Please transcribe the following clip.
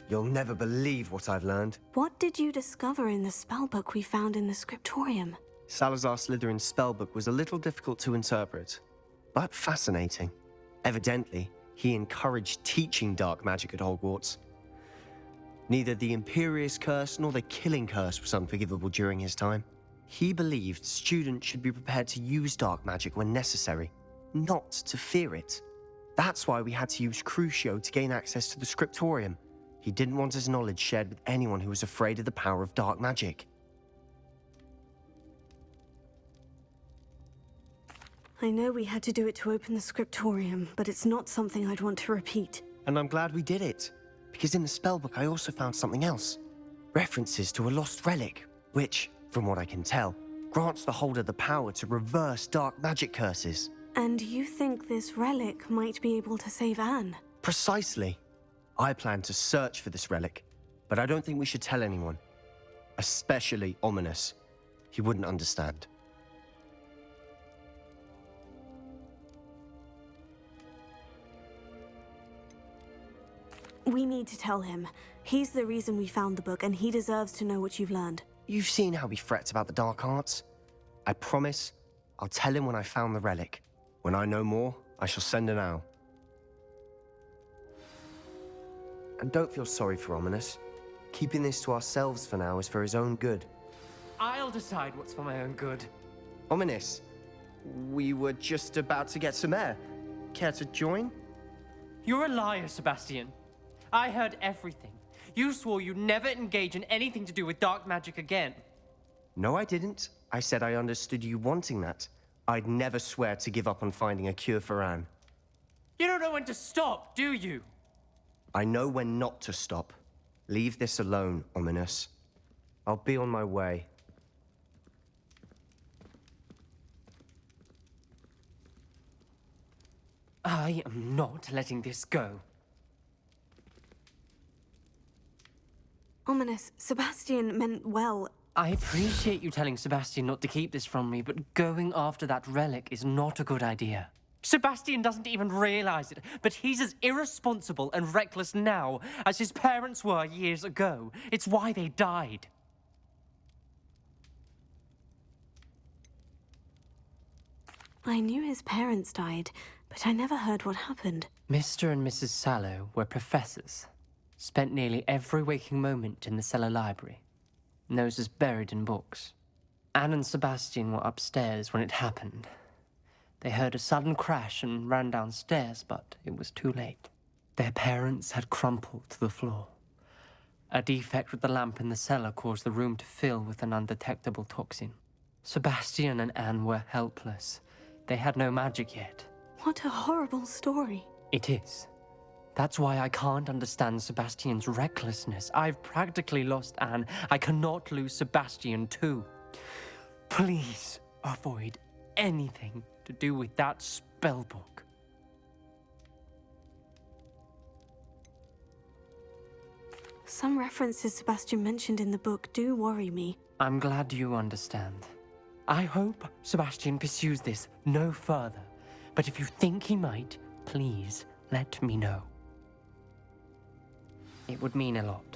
You'll never believe what I've learned. What did you discover in the spellbook we found in the scriptorium? Salazar Slytherin's spellbook was a little difficult to interpret, but fascinating. Evidently, he encouraged teaching dark magic at Hogwarts. Neither the Imperious Curse nor the Killing Curse was unforgivable during his time. He believed students should be prepared to use dark magic when necessary, not to fear it. That's why we had to use Crucio to gain access to the scriptorium. He didn't want his knowledge shared with anyone who was afraid of the power of dark magic. I know we had to do it to open the scriptorium, but it's not something I'd want to repeat. And I'm glad we did it, because in the spellbook I also found something else. References to a lost relic, which, from what I can tell, grants the holder the power to reverse dark magic curses. And you think this relic might be able to save Anne? Precisely. I plan to search for this relic, but I don't think we should tell anyone. Especially Ominous. He wouldn't understand. We need to tell him. He's the reason we found the book, and he deserves to know what you've learned. You've seen how he frets about the dark arts. I promise I'll tell him when I found the relic. When I know more, I shall send an owl. And don't feel sorry for Ominous. Keeping this to ourselves for now is for his own good. I'll decide what's for my own good. Ominous, we were just about to get some air. Care to join? You're a liar, Sebastian. I heard everything. You swore you'd never engage in anything to do with dark magic again. No, I didn't. I said I understood you wanting that. I'd never swear to give up on finding a cure for Anne. You don't know when to stop, do you? I know when not to stop. Leave this alone, Ominous. I'll be on my way. I am not letting this go. Ominous, Sebastian meant well. I appreciate you telling Sebastian not to keep this from me, but going after that relic is not a good idea. Sebastian doesn't even realize it, but he's as irresponsible and reckless now as his parents were years ago. It's why they died. I knew his parents died, but I never heard what happened. Mr. and Mrs. Sallow were professors. Spent nearly every waking moment in the cellar library. Noses buried in books. Anne and Sebastian were upstairs when it happened. They heard a sudden crash and ran downstairs, but it was too late. Their parents had crumpled to the floor. A defect with the lamp in the cellar caused the room to fill with an undetectable toxin. Sebastian and Anne were helpless. They had no magic yet. What a horrible story. It is. That's why I can't understand Sebastian's recklessness. I've practically lost Anne. I cannot lose Sebastian too. Please avoid anything to do with that spellbook. Some references Sebastian mentioned in the book do worry me. I'm glad you understand. I hope Sebastian pursues this no further. But if you think he might, please let me know. It would mean a lot.